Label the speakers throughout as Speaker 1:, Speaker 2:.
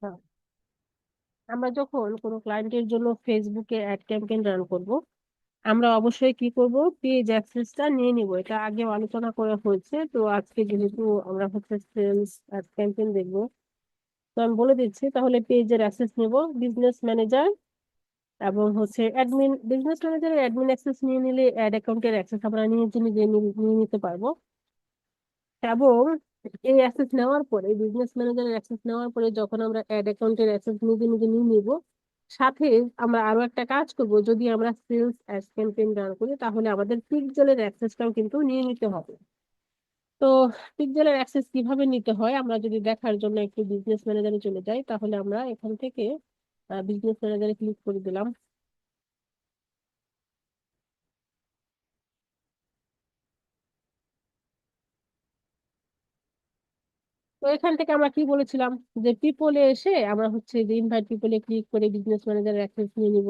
Speaker 1: হ্যাঁ, আমরা যখন কোনো ক্লায়েন্টের জন্য ফেসবুকে অ্যাড ক্যাম্পেইন রান করব, আমরা অবশ্যই কি করব, পেজ অ্যাক্সেসটা নিয়ে নিব। এটা আগে আলোচনা করা হয়েছে, তো আজকে যেহেতু আমরা হচ্ছে সেলস অ্যাড ক্যাম্পেইন দেখবো, তো আমি বলে দিচ্ছি। তাহলে পেজের অ্যাক্সেস নিব, বিজনেস ম্যানেজার এবং হচ্ছে অ্যাডমিন। বিজনেস ম্যানেজারের অ্যাডমিন অ্যাক্সেস নিয়ে নিলে অ্যাড অ্যাকাউন্টের অ্যাক্সেস আমরা নিজে নিজে নিয়ে নিতে পারবো। এবং এই অ্যাক্সেস নেওয়ার পরে, বিজনেস ম্যানেজারের অ্যাক্সেস নেওয়ার পরে যখন আমরা অ্যাড অ্যাকাউন্টের অ্যাক্সেস নিজে নিজে নিয়ে নিব, সাথে আমরা আরো একটা কাজ করব। যদি আমরা সেলস অ্যাড ক্যাম্পেইন রান করি, তাহলে আমাদের পিক্সেলের অ্যাক্সেসটাও কিন্তু নিয়ে নিতে হবে। তো পিক্সেলের অ্যাক্সেস কিভাবে নিতে হয় আমরা যদি দেখার জন্য একটু বিজনেস ম্যানেজারে চলে যাই, তাহলে আমরা এখান থেকে বিজনেস ম্যানেজারে ক্লিক করে দিলাম। তো এখান থেকে আমরা কি বলেছিলাম, যে পিপলে এসে আমরা হচ্ছে যে ইনভাইট পিপলে ক্লিক করে বিজনেস ম্যানেজারের অ্যাক্সেস নিয়ে নিব।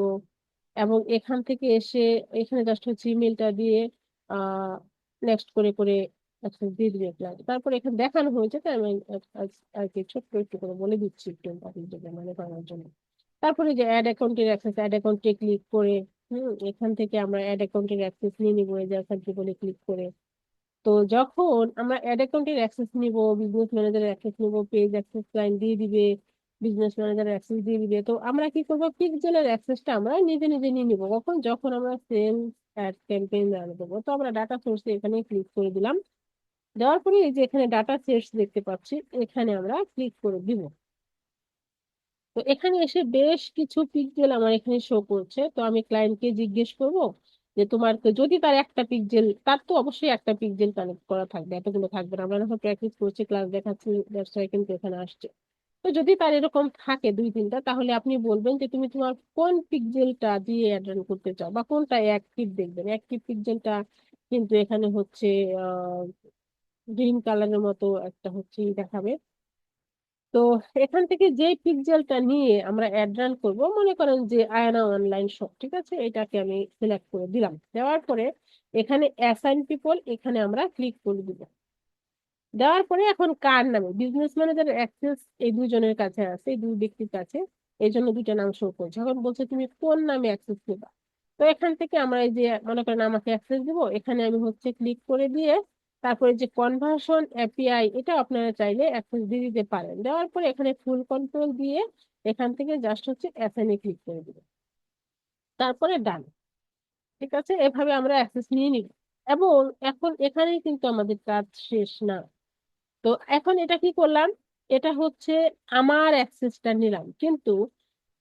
Speaker 1: এবং এখান থেকে এসে এখানে জাস্ট হচ্ছে ইমেলটা দিয়ে আহ নেক্সট করে করে অ্যাক্সেস দিয়ে দিবে ক্লায়েন্ট। তারপর এখানে দেখানো হয়েছে, তাই আমি আর কি ছোট্ট একটু করে বলে দিচ্ছি একটু আপনাদের মানে করার জন্য। তারপরে যে অ্যাড অ্যাকাউন্টের অ্যাক্সেস, অ্যাড অ্যাকাউন্টে ক্লিক করে এখান থেকে আমরা অ্যাড অ্যাকাউন্টের অ্যাক্সেস নিয়ে নিবো, এই যে এখান থেকে বলে ক্লিক করে। তো যখন আমরা অ্যাড অ্যাকাউন্টের অ্যাক্সেস নিব, বিজনেস ম্যানেজারের অ্যাক্সেস নিব, পেজ অ্যাক্সেস ক্লায়েন্ট দিয়ে দিবে, বিজনেস ম্যানেজারের অ্যাক্সেস দিয়ে দিবে, তো আমরা কি করবো, পিক্সেলের অ্যাক্সেসটা আমরা নিজে নিজে নিয়ে নিব। কখন, যখন আমরা সেলস অ্যাড ক্যাম্পেইন রান করবো। তো আমরা ডাটা সোর্সে এখানে ক্লিক করে দিলাম। দেওয়ার পরে এই যে এখানে ডাটা সোর্স দেখতে পাচ্ছি, এখানে আমরা ক্লিক করে দিব। তো এখানে এসে বেশ কিছু পিক্সেল আমার এখানে শো করছে। তো আমি ক্লায়েন্টকে জিজ্ঞেস করব যে তোমার তো, যদি তার একটা পিক্সেল, তার তো অবশ্যই একটা পিক্সেল কানেক্ট করা থাকবে, এতগুলো থাকবে না। আমরা যখন প্র্যাকটিস করছি, ক্লাস দেখাচ্ছি, ব্যবসায় কিন্তু এখানে আসছে। তো যদি তার এরকম থাকে দুই তিনটা, তাহলে আপনি বলবেন যে তুমি তোমার কোন পিক্সেলটা দিয়ে অ্যাড রান করতে চাও, বা কোনটা অ্যাক্টিভ দেখবেন। অ্যাক্টিভ পিক্সেলটা কিন্তু এখানে হচ্ছে আহ গ্রিন কালারের মতো একটা হচ্ছে দেখাবে। তো এখান থেকে যে পিক্সেলটা নিয়ে আমরা অ্যাড রান করবো, মনে করেন যে আয়না অনলাইন শপ, ঠিক আছে, এটাকে আমি সিলেক্ট করে দিলাম। দেওয়ার পরে এখানে অ্যাসাইন পিপল, এখানে আমরা ক্লিক করে দিব। দেওয়ার পরে এখন কার নামে বিজনেস ম্যানেজারের অ্যাক্সেস এই দুইজনের কাছে আছে, এই দুই ব্যক্তির কাছে, এই জন্য দুইটা নাম শো করছে। এখন বলছে তুমি কোন নামে অ্যাক্সেস দিবা। তো এখান থেকে আমরা এই যে মনে করেন আমাকে অ্যাক্সেস দিব, এখানে আমি হচ্ছে ক্লিক করে দিয়ে তারপরে যে কনভার্সন এপিআই, এটা আপনারা চাইলে অ্যাক্সেস দিয়ে দিতে পারেন। দেওয়ার পরে এখানে ফুল কন্ট্রোল দিয়ে এখান থেকে জাস্ট হচ্ছে অ্যাসাইনে ক্লিক করে দিব। তারপরে ডান। ঠিক আছে, এভাবে আমরা অ্যাক্সেস নিয়ে নিব। এবং এখন এখানেই কিন্তু আমাদের কাজ শেষ না। তো এখন এটা কি করলাম, এটা হচ্ছে আমার অ্যাক্সেসটা নিলাম, কিন্তু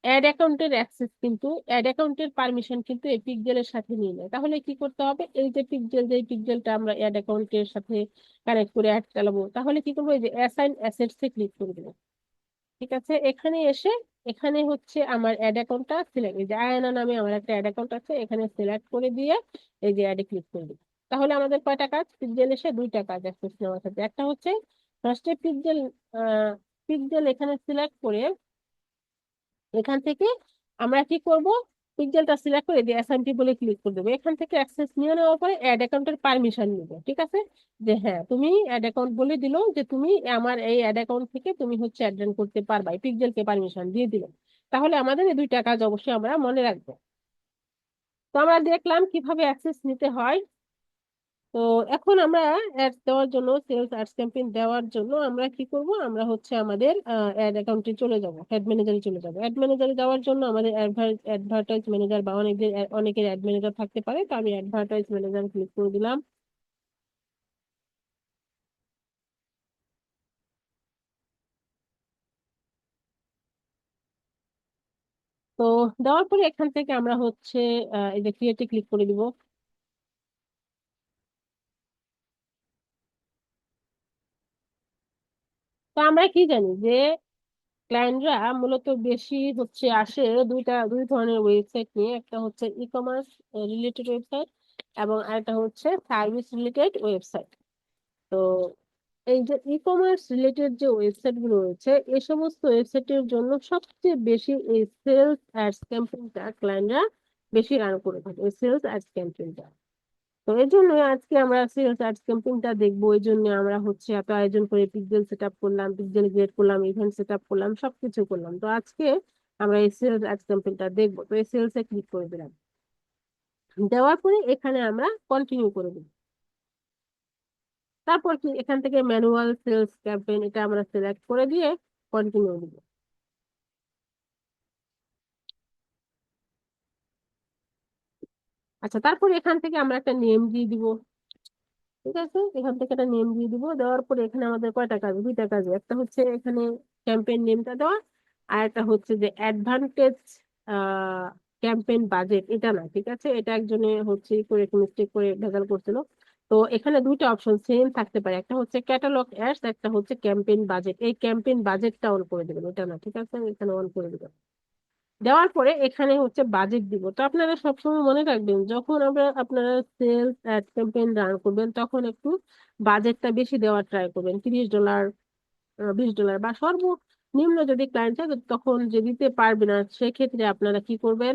Speaker 1: অ্যাড অ্যাকাউন্টের অ্যাক্সেস কিন্তু, অ্যাড অ্যাকাউন্টের পারমিশন কিন্তু এই পিক্সেলের সাথে নিয়ে নেয়। তাহলে কি করতে হবে, এই যে পিক্সেল, যে পিক্সেলটা আমরা অ্যাড অ্যাকাউন্টের সাথে কানেক্ট করে অ্যাড চালাবো, তাহলে কি করবো, এই যে অ্যাসাইন অ্যাসেটস এ ক্লিক করে দেবো। ঠিক আছে, এখানে এসে এখানে হচ্ছে আমার অ্যাড অ্যাকাউন্টটা সিলেক্ট, এই যে আয়না নামে আমার একটা অ্যাড অ্যাকাউন্ট আছে, এখানে সিলেক্ট করে দিয়ে এই যে অ্যাডে ক্লিক করে দিই। তাহলে আমাদের কয়টা কাজ, পিক্সেল এসে দুইটা কাজ অ্যাক্সেস নেওয়ার সাথে। একটা হচ্ছে ফার্স্টে পিক্সেল, পিক্সেল এখানে সিলেক্ট করে এখান থেকে আমরা কি করব, পিক্সেলটা সিলেক্ট করে দিয়ে অ্যাসাইনটি বলে ক্লিক করে দেবো। এখান থেকে অ্যাক্সেস নিয়ে নেওয়ার পরে অ্যাড অ্যাকাউন্টের পারমিশন নিব। ঠিক আছে, যে হ্যাঁ তুমি অ্যাড অ্যাকাউন্ট বলে দিল যে তুমি আমার এই অ্যাড অ্যাকাউন্ট থেকে তুমি হচ্ছে অ্যাড রান করতে পারবা, এই পিক্সেলকে পারমিশন দিয়ে দিল। তাহলে আমাদের এই দুইটা কাজ অবশ্যই আমরা মনে রাখবো। তো আমরা দেখলাম কিভাবে অ্যাক্সেস নিতে হয়। তো এখন আমরা অ্যাড দেওয়ার জন্য, সেলস অ্যাডস ক্যাম্পেইন দেওয়ার জন্য আমরা কি করব, আমরা হচ্ছে আমাদের অ্যাড অ্যাকাউন্টে চলে যাব, অ্যাড ম্যানেজারে চলে যাব। অ্যাড ম্যানেজারে যাওয়ার জন্য আমাদের অ্যাডভার্টাইজ ম্যানেজার বা অনেকের অ্যাড ম্যানেজার থাকতে পারে। তো আমি অ্যাডভার্টাইজ ম্যানেজার ক্লিক করে দিলাম। তো দেওয়ার পরে এখান থেকে আমরা হচ্ছে এই যে ক্রিয়েটে ক্লিক করে দিব। তো আমরা কি জানি যে ক্লায়েন্টরা মূলত বেশি হচ্ছে আসে দুই ধরনের ওয়েবসাইট নিয়ে। একটা হচ্ছে ই কমার্স রিলেটেড ওয়েবসাইট, এবং আরেকটা হচ্ছে সার্ভিস রিলেটেড ওয়েবসাইট। তো এই যে ই কমার্স রিলেটেড যে ওয়েবসাইট গুলো রয়েছে, এই সমস্ত ওয়েবসাইটের জন্য সবচেয়ে বেশি এই সেলস অ্যাডস ক্যাম্পেইনটা ক্লায়েন্টরা বেশি রান করে থাকে, এই সেলস অ্যাডস ক্যাম্পেইনটা। তো এই জন্য আজকে আমরা সেলস আর্টস ক্যাম্পেইনটা দেখবো, এই জন্য আমরা হচ্ছে এত আয়োজন করে পিক্সেল সেট আপ করলাম, পিক্সেল ক্রিয়েট করলাম, ইভেন্ট সেট আপ করলাম, সবকিছু করলাম। তো আজকে আমরা এই সেলস আর্টস ক্যাম্পেইনটা দেখবো। তো এই সেলসে ক্লিক করে দিলাম, দেওয়ার পরে এখানে আমরা কন্টিনিউ করে দিই। তারপর কি এখান থেকে ম্যানুয়াল সেলস ক্যাম্পেইন এটা আমরা সিলেক্ট করে দিয়ে কন্টিনিউ দিব। আচ্ছা, তারপর এখান থেকে আমরা একটা নেম দিয়ে দিব। ঠিক আছে, এখান থেকে একটা নেম দিয়ে দিব। দেওয়ার পরে এখানে আমাদের কয়টা কাজ, দুইটা কাজ। একটা হচ্ছে এখানে ক্যাম্পেইন নেমটা দেওয়া, আর একটা হচ্ছে যে অ্যাডভান্টেজ ক্যাম্পেইন বাজেট, এটা না, ঠিক আছে, এটা একজনে হচ্ছে ই করে মিস্টেক করে ভেজাল করছিল। তো এখানে দুইটা অপশন সেম থাকতে পারে, একটা হচ্ছে ক্যাটালগ অ্যাডস, একটা হচ্ছে ক্যাম্পেইন বাজেট। এই ক্যাম্পেইন বাজেটটা অন করে দেবেন, এটা না, ঠিক আছে, এখানে অন করে দিবেন। দেওয়ার পরে এখানে হচ্ছে বাজেট দিব। তো আপনারা সবসময় মনে রাখবেন, যখন আপনারা সেলস অ্যাড ক্যাম্পেইন রান করবেন তখন একটু বাজেটটা বেশি দেওয়ার ট্রাই করবেন, $30, $20, বা সর্বনিম্ন যদি ক্লায়েন্ট চায় তখন যে দিতে পারবে না সেক্ষেত্রে আপনারা কি করবেন,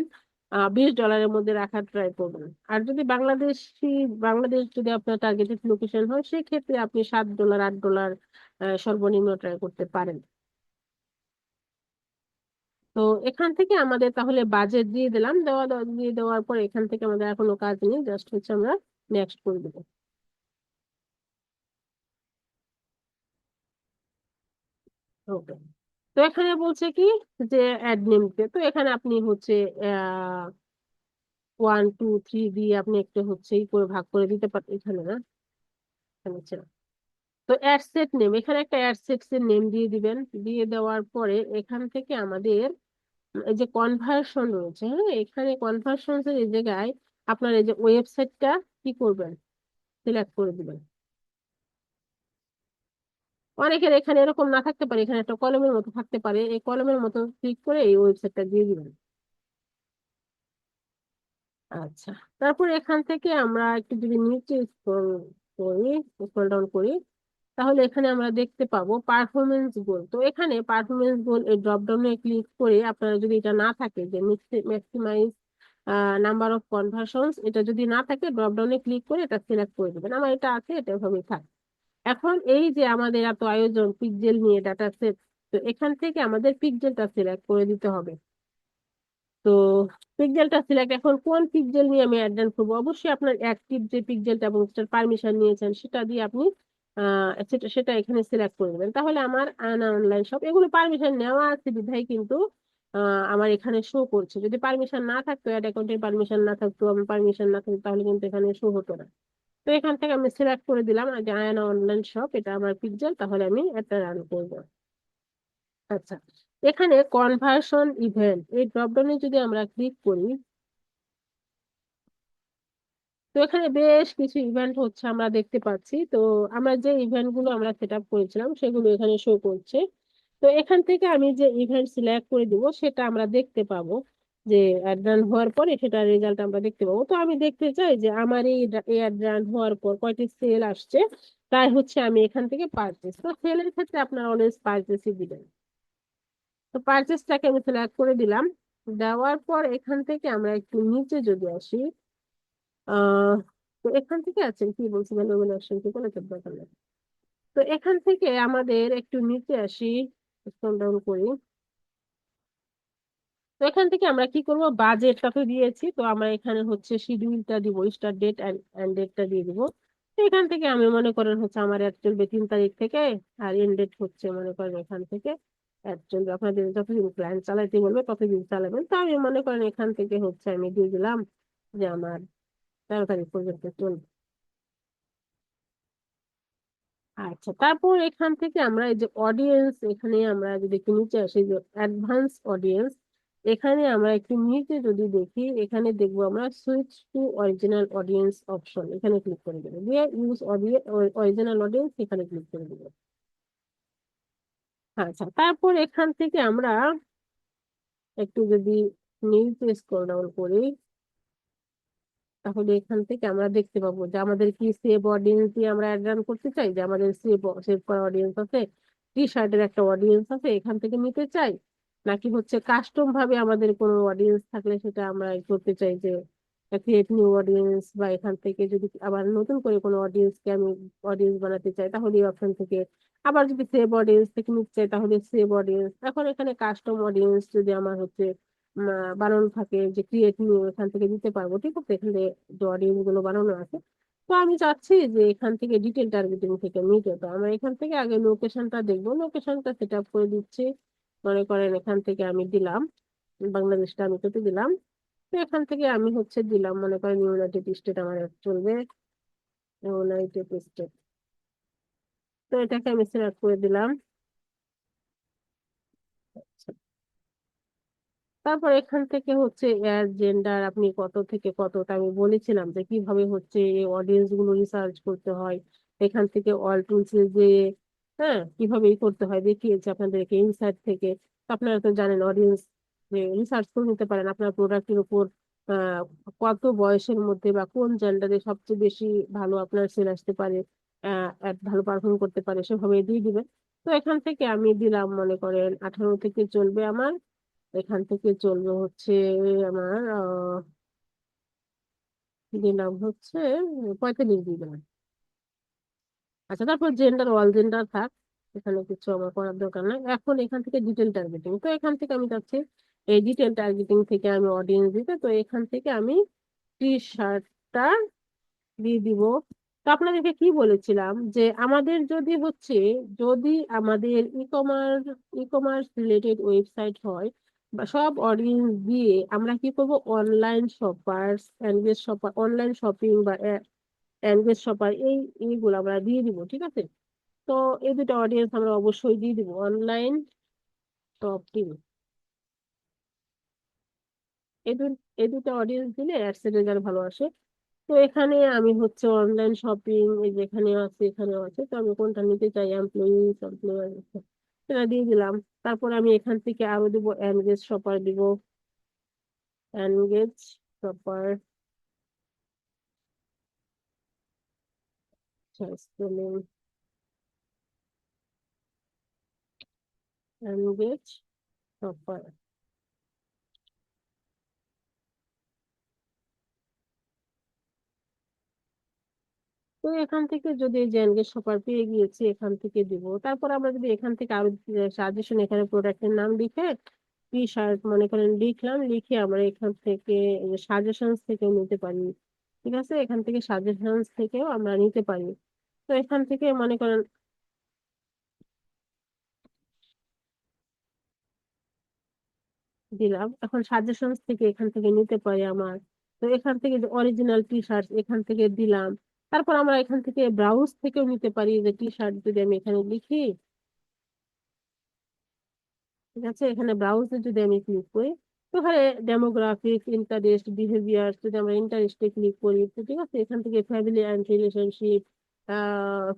Speaker 1: $20 মধ্যে রাখার ট্রাই করবেন। আর যদি বাংলাদেশ যদি আপনার টার্গেটেড লোকেশন হয় সেক্ষেত্রে আপনি $7, $8 সর্বনিম্ন ট্রাই করতে পারেন। তো এখান থেকে আমাদের তাহলে বাজেট দিয়ে দিলাম, দিয়ে দেওয়ার পর এখান থেকে আমাদের আর কোনো কাজ নেই, জাস্ট হচ্ছে আমরা নেক্সট করে দেবো। ওকে। তো এখানে বলছে কি যে অ্যাড নেমকে, তো এখানে আপনি হচ্ছে 1 2 3 দিয়ে আপনি একটু হচ্ছে ই করে ভাগ করে দিতে পারেন। এখানে না, এখানে হচ্ছে না। তো অ্যাড সেট নেম, এখানে একটা অ্যাড সেটস এর নেম দিয়ে দিবেন। দিয়ে দেওয়ার পরে এখান থেকে আমাদের এই যে কনভার্সন রয়েছে, হ্যাঁ, এখানে কনভার্সন এর এই জায়গায় আপনার এই যে ওয়েবসাইটটা কি করবেন, সিলেক্ট করে দিবেন। অনেকের এখানে এরকম না থাকতে পারে, এখানে একটা কলমের মতো থাকতে পারে, এই কলমের মতো ক্লিক করে এই ওয়েবসাইটটা দিয়ে দিবেন। আচ্ছা, তারপর এখান থেকে আমরা একটু যদি নিচে স্ক্রল করি, স্ক্রল ডাউন করি, তাহলে এখানে আমরা দেখতে পাবো পারফরমেন্স গোল। তো এখানে পারফরমেন্স গোল এই ড্রপ ডাউনে ক্লিক করে আপনারা যদি এটা না থাকে যে ম্যাক্সিমাইজ নাম্বার অফ কনভার্সনস, এটা যদি না থাকে ড্রপ ডাউনে ক্লিক করে এটা সিলেক্ট করে দেবেন। আমার এটা আছে, এটা এভাবেই থাক। এখন এই যে আমাদের এত আয়োজন পিকজেল নিয়ে ডাটা সেট, তো এখান থেকে আমাদের পিকজেলটা সিলেক্ট করে দিতে হবে। তো পিকজেলটা সিলেক্ট, এখন কোন পিকজেল নিয়ে আমি অ্যাড করবো, অবশ্যই আপনার অ্যাক্টিভ যে পিকজেলটা এবং সেটার পারমিশন নিয়েছেন সেটা দিয়ে আপনি সেটা সেটা এখানে সিলেক্ট করে দেবেন। তাহলে আমার আয়না অনলাইন শপ এগুলো পারমিশন নেওয়া আছে বিধায় কিন্তু আমার এখানে শো করছে। যদি পারমিশন না থাকতো, অ্যাড অ্যাকাউন্টের পারমিশন না থাকতো, আমার পারমিশন না থাকতো, তাহলে কিন্তু এখানে শো হতো না। তো এখান থেকে আমি সিলেক্ট করে দিলাম যে আয়না অনলাইন শপ, এটা আমার পিকজেল, তাহলে আমি এটা রান করবো। আচ্ছা, এখানে কনভার্সন ইভেন্ট এই ড্রপডাউনে যদি আমরা ক্লিক করি, তো এখানে বেশ কিছু ইভেন্ট হচ্ছে আমরা দেখতে পাচ্ছি। তো আমরা যে ইভেন্ট গুলো আমরা সেট আপ করেছিলাম সেগুলো এখানে শো করছে। তো এখান থেকে আমি যে ইভেন্ট সিলেক্ট করে দিব সেটা আমরা দেখতে পাবো, যে রান হওয়ার পরে সেটার রেজাল্ট আমরা দেখতে পাবো। তো আমি দেখতে চাই যে আমার এই রান হওয়ার পর কয়টি সেল আসছে, তাই হচ্ছে আমি এখান থেকে পারচেস, তো সেলের ক্ষেত্রে আপনার অলওয়েজ পারচেসই দিবেন। তো পারচেসটাকে আমি সিলেক্ট করে দিলাম। দেওয়ার পর এখান থেকে আমরা একটু নিচে যদি আসি, আহ তো এখান থেকে আছে কি বলছি, ভ্যালুয়েবল অপশন কি বলে দরকার নেই। তো এখান থেকে আমাদের একটু নিচে আসি, স্ক্রল ডাউন করি। তো এখান থেকে আমরা কি করব, বাজেটটা তো দিয়েছি, তো আমরা এখানে হচ্ছে শিডিউলটা দিব, স্টার্ট ডেট এন্ড ডেটটা দিয়ে দিব। তো এখান থেকে আমি মনে করেন হচ্ছে আমার অ্যাড চলবে 3 তারিখ থেকে, আর এন্ড ডেট হচ্ছে মনে করেন এখান থেকে অ্যাড চলবে, আপনাদের যতদিন ক্লায়েন্ট চালাইতে বলবে ততদিন চালাবেন। তো আমি মনে করেন এখান থেকে হচ্ছে আমি দিয়ে দিলাম যে আমার 13 তারিখ পর্যন্ত চলবে। আচ্ছা, তারপর এখান থেকে আমরা এই যে অডিয়েন্স, এখানে আমরা যদি একটু নিচে আসি যে অ্যাডভান্স অডিয়েন্স, এখানে আমরা একটু নিচে যদি দেখি, এখানে দেখবো আমরা switch to original audience option, এখানে ক্লিক করে দেবো, দিয়ে ইউজ অরিজিনাল অডিয়েন্স এখানে ক্লিক করে দেবো। আচ্ছা, তারপর এখান থেকে আমরা একটু যদি নিচে স্ক্রল ডাউন করি, তাহলে এখান থেকে আমরা দেখতে পাবো যে আমাদের কি সেভ অডিয়েন্স দিয়ে আমরা অ্যাড রান করতে চাই, যে আমাদের সেভ সেভ করা অডিয়েন্স আছে, টি শার্টের একটা অডিয়েন্স আছে, এখান থেকে নিতে চাই, নাকি হচ্ছে কাস্টম ভাবে আমাদের কোনো অডিয়েন্স থাকলে সেটা আমরা করতে চাই যে ক্রিয়েট নিউ অডিয়েন্স, বা এখান থেকে যদি আবার নতুন করে কোনো অডিয়েন্সকে আমি অডিয়েন্স বানাতে চাই তাহলে এই অপশন থেকে, আবার যদি সেভ অডিয়েন্স থেকে নিতে চাই তাহলে সেভ অডিয়েন্স। এখন এখানে কাস্টম অডিয়েন্স যদি আমার হচ্ছে বানানো থাকে, যে ক্রিয়েট নিউ, এখান থেকে দিতে পারবো। ঠিক আছে, এখানে যে অডিয়েন্স গুলো বানানো আছে। তো আমি চাচ্ছি যে এখান থেকে ডিটেল টার্গেটিং থেকে নিতে, তো আমরা এখান থেকে আগে লোকেশনটা দেখবো, লোকেশনটা সেট আপ করে দিচ্ছি। মনে করেন এখান থেকে আমি দিলাম বাংলাদেশটা, আমি কেটে দিলাম। তো এখান থেকে আমি হচ্ছে দিলাম, মনে করেন ইউনাইটেড স্টেট আমার চলবে, ইউনাইটেড স্টেট। তো এটাকে আমি সিলেক্ট করে দিলাম। তারপর এখান থেকে হচ্ছে এর জেন্ডার আপনি কত থেকে কতটা, আমি বলেছিলাম যে কিভাবে হচ্ছে এই অডিয়েন্স গুলো রিসার্চ করতে হয়। এখান থেকে অল টুলস যে হ্যাঁ কিভাবে ই করতে হয় দেখিয়েছি আপনাদেরকে ইনসাইট থেকে। তো আপনারা তো জানেন অডিয়েন্স যে রিসার্চ করে নিতে পারেন আপনার প্রোডাক্টের উপর, আহ, কত বয়সের মধ্যে বা কোন জেন্ডারে সবচেয়ে বেশি ভালো আপনার সেল আসতে পারে, ভালো পারফর্ম করতে পারে, সেভাবে দিয়ে দিবেন। তো এখান থেকে আমি দিলাম মনে করেন 18 থেকে চলবে আমার, এখান থেকে চলবে হচ্ছে আমার দিলাম হচ্ছে 45 দিলাম। আচ্ছা, তারপর জেন্ডার অল জেন্ডার থাক, এখানে কিছু আমার করার দরকার নাই। এখন এখান থেকে ডিটেল টার্গেটিং, তো এখান থেকে আমি চাচ্ছি এই ডিটেল টার্গেটিং থেকে আমি অডিয়েন্স দিতে, তো এখান থেকে আমি টি শার্টটা দিয়ে দিব। তো আপনাদেরকে কি বলেছিলাম যে আমাদের যদি হচ্ছে, যদি আমাদের ই কমার্স রিলেটেড ওয়েবসাইট হয় বা সব অডিয়েন্স দিয়ে আমরা কি করব, online shoppers, engage shopper, online shopping বা এনগেজ শপার, এইগুলো আমরা দিয়ে দিব। ঠিক আছে, তো এই দুটো অডিয়েন্স আমরা অবশ্যই দিয়ে দিব, অনলাইন শপিং। এই দুটো অডিয়েন্স দিলে অ্যাডস এর রেজাল্ট ভালো আসে। তো এখানে আমি হচ্ছে অনলাইন শপিং, এই যেখানে আছে এখানেও আছে, তো আমি কোনটা নিতে চাই, এমপ্লয়িজ এমপ্লয়ার, সেটা দিয়ে দিলাম। তারপর আমি এখান থেকে আরো দিব এনগেজ শপার দিব, engage shopper, spelling, engage shopper. তো এখান থেকে যদি এই যে এনগেজ শপার পেয়ে গিয়েছি, এখান থেকে দিব। তারপর আমরা যদি এখান থেকে আরো সাজেশন, এখানে প্রোডাক্টের নাম লিখে টি শার্ট মনে করেন লিখলাম, লিখে আমরা এখান থেকে সাজেশনস থেকে নিতে পারি। ঠিক আছে, এখান থেকে সাজেশনস থেকেও আমরা নিতে পারি। তো এখান থেকে মনে করেন দিলাম, এখন সাজেশনস থেকে এখান থেকে নিতে পারি আমার। তো এখান থেকে যে অরিজিনাল টি শার্ট এখান থেকে দিলাম। তারপর আমরা এখান থেকে ব্রাউজ থেকেও নিতে পারি, যে টি শার্ট যদি আমি এখানে লিখি, ঠিক আছে, এখানে ব্রাউজে যদি আমি ক্লিক করি, তো এখানে ডেমোগ্রাফিক্স, ইন্টারেস্ট, বিহেভিয়ার, যদি আমরা ইন্টারেস্টে ক্লিক করি, তো ঠিক আছে, এখান থেকে family and relationship,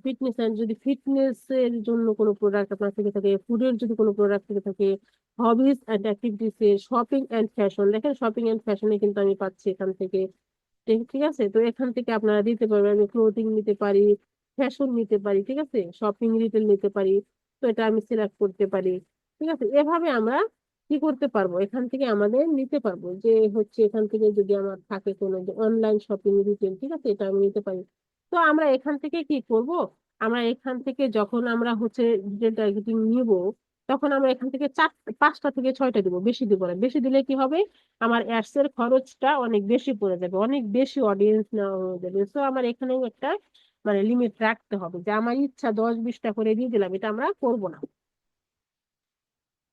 Speaker 1: fitness and, যদি ফিটনেস এর জন্য কোনো প্রোডাক্ট আপনার থেকে থাকে, ফুডের যদি কোনো প্রোডাক্ট থেকে থাকে, হবিস অ্যান্ড অ্যাক্টিভিটিস এর, শপিং অ্যান্ড ফ্যাশন, দেখেন শপিং অ্যান্ড ফ্যাশনে কিন্তু আমি পাচ্ছি এখান থেকে। ঠিক ঠিক আছে, তো এখান থেকে আপনারা দিতে পারবেন, আমি ক্লোথিং নিতে পারি, ফ্যাশন নিতে পারি, ঠিক আছে, শপিং রিটেল নিতে পারি। তো এটা আমি সিলেক্ট করতে পারি। ঠিক আছে, এভাবে আমরা কি করতে পারবো, এখান থেকে আমাদের নিতে পারবো, যে হচ্ছে এখান থেকে যদি আমার থাকে কোনো যে অনলাইন শপিং রিটেল, ঠিক আছে, এটা আমি নিতে পারি। তো আমরা এখান থেকে কি করব, আমরা এখান থেকে যখন আমরা হচ্ছে ডিটেল টার্গেটিং নিব, তখন আমরা এখান থেকে 5টা থেকে 6টা দিব, বেশি দিব না। বেশি দিলে কি হবে, আমার অ্যাডস এর খরচটা অনেক বেশি পড়ে যাবে, অনেক বেশি অডিয়েন্স নেওয়া হয়ে যাবে। তো আমার এখানেও একটা মানে লিমিট রাখতে হবে, যে আমার ইচ্ছা 10-20টা করে দিয়ে দিলাম, এটা আমরা করব না।